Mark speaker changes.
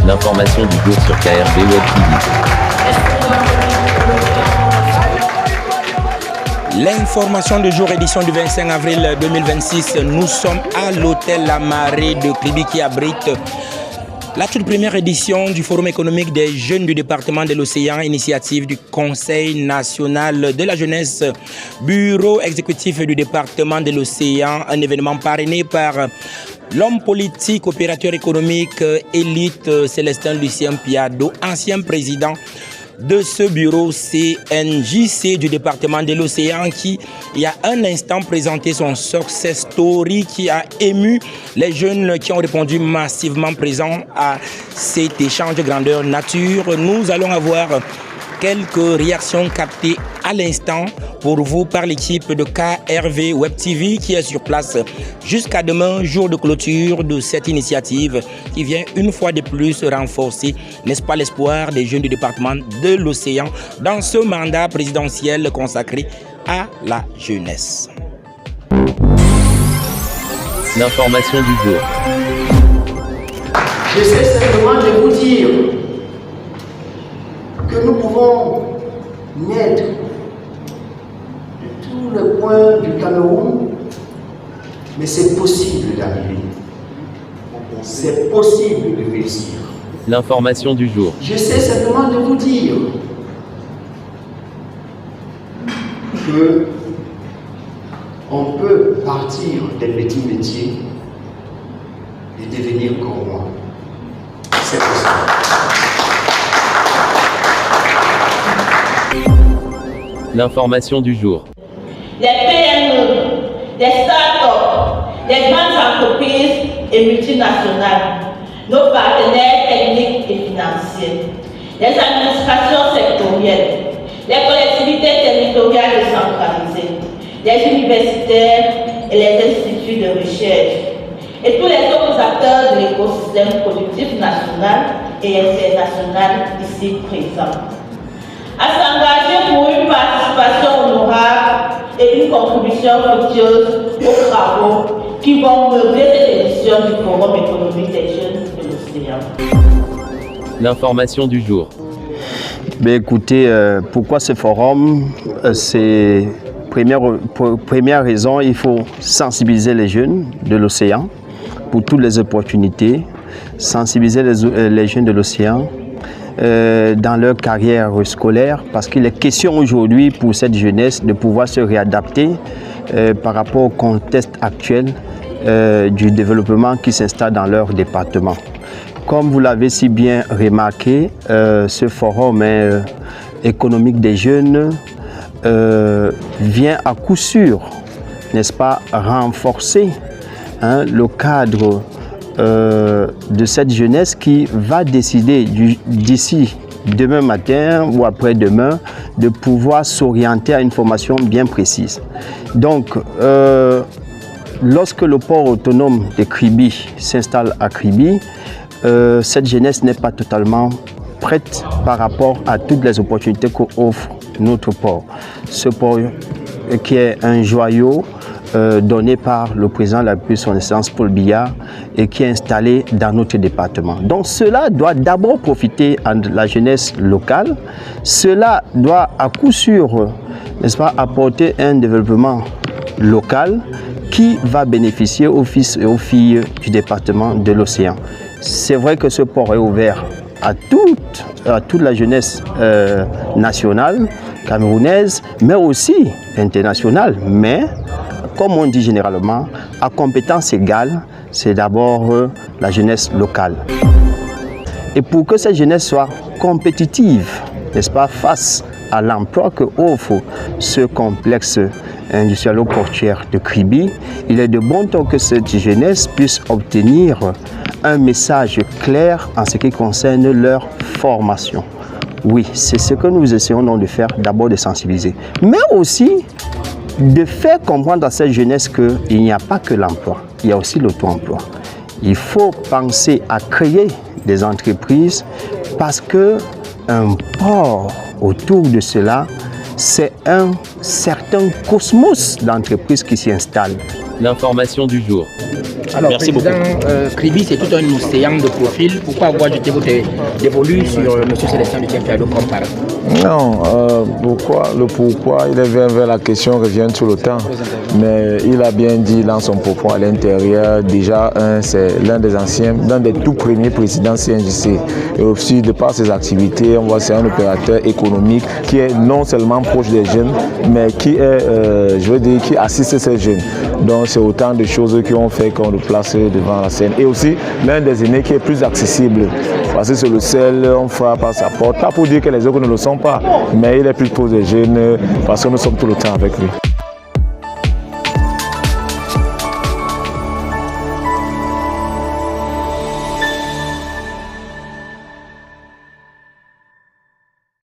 Speaker 1: L'information du jour sur KRB Web TV.
Speaker 2: L'information du jour, édition du 25 avril 2026. Nous sommes à l'hôtel La Marée de Kribi qui abrite la toute première édition du Forum économique des jeunes du département de l'Océan, initiative du Conseil national de la jeunesse, bureau exécutif du département de l'Océan, un événement parrainé par l'homme politique, opérateur économique, élite, Célestin Lucien Piado, ancien président de ce bureau CNJC du département de l'Océan qui, il y a un instant, présenté son success story qui a ému les jeunes qui ont répondu massivement présents à cet échange de grandeur nature. Nous allons avoir quelques réactions captées à l'instant pour vous par l'équipe de KRV Web TV qui est sur place jusqu'à demain, jour de clôture de cette initiative qui vient une fois de plus renforcer, n'est-ce pas, l'espoir des jeunes du département de l'Océan dans ce mandat présidentiel consacré à la jeunesse.
Speaker 1: L'information du jour.
Speaker 3: J'essaie simplement de vous dire que nous pouvons naître de tous les coins du Cameroun, mais c'est possible d'arriver. C'est possible de réussir.
Speaker 1: L'information du jour.
Speaker 3: J'essaie simplement de vous dire que on peut partir des petits métiers et devenir comme moi. C'est possible.
Speaker 1: L'information du jour.
Speaker 4: Des PME, des start-up, des grandes entreprises et multinationales, nos partenaires techniques et financiers, les administrations sectorielles, les collectivités territoriales décentralisées, les universitaires et les instituts de recherche, et tous les autres acteurs de l'écosystème productif national et international ici présents, à s'engager pour une participation honorable et une contribution fructueuse aux travaux qui vont meubler cette édition du Forum économique des jeunes de l'Océan.
Speaker 1: L'information du jour.
Speaker 5: Écoutez, pourquoi ce forum? C'est première raison, il faut sensibiliser les jeunes de l'Océan pour toutes les opportunités, sensibiliser les jeunes de l'Océan dans leur carrière scolaire, parce qu'il est question aujourd'hui pour cette jeunesse de pouvoir se réadapter par rapport au contexte actuel du développement qui s'installe dans leur département. Comme vous l'avez si bien remarqué, ce forum économique des jeunes vient à coup sûr, n'est-ce pas, renforcer le cadre de cette jeunesse qui va décider d'ici demain matin ou après-demain de pouvoir s'orienter à une formation bien précise. Donc, lorsque le port autonome de Kribi s'installe à Kribi, cette jeunesse n'est pas totalement prête par rapport à toutes les opportunités qu'offre notre port. Ce port qui est un joyau donné par le président de la République, son Excellence Paul Biya, et qui est installé dans notre département. Donc cela doit d'abord profiter à la jeunesse locale. Cela doit à coup sûr, n'est-ce pas, apporter un développement local qui va bénéficier aux fils et aux filles du département de l'Océan. C'est vrai que ce port est ouvert à toute la jeunesse nationale, camerounaise, mais aussi internationale. Mais, comme on dit généralement, à compétence égale, c'est d'abord la jeunesse locale. Et pour que cette jeunesse soit compétitive, n'est-ce pas, face à l'emploi que offre ce complexe industriel-portuaire de Kribi, il est de bon ton que cette jeunesse puisse obtenir un message clair en ce qui concerne leur formation. Oui, c'est ce que nous essayons donc de faire, d'abord de sensibiliser, mais aussi de faire comprendre à cette jeunesse qu'il n'y a pas que l'emploi, il y a aussi l'auto-emploi. Il faut penser à créer des entreprises parce qu'un port autour de cela, c'est un certain cosmos d'entreprises qui s'y installent.
Speaker 1: L'information du jour.
Speaker 2: Alors,
Speaker 6: Merci
Speaker 2: président, Kribi, c'est tout un océan de profils. Pourquoi avoir jeté votre dévolu sur M. Célestin Lucien-Fiado comme parent?
Speaker 7: Non, pourquoi il est vers la question revient tout le temps. Mais il a bien dit dans son propos à l'intérieur, déjà, c'est l'un des tout premiers présidents CNJC. Et aussi, de par ses activités, on voit que c'est un opérateur économique qui est non seulement proche des jeunes, mais qui est, qui assiste ces jeunes. Donc, c'est autant de choses qui ont fait qu'on le place devant la scène. Et aussi, l'un des aînés qui est plus accessible. Parce que c'est le seul, on frappe à sa porte. Pas pour dire que les autres ne le sont pas, mais il est plus proche des jeunes parce que nous sommes tout le temps avec lui.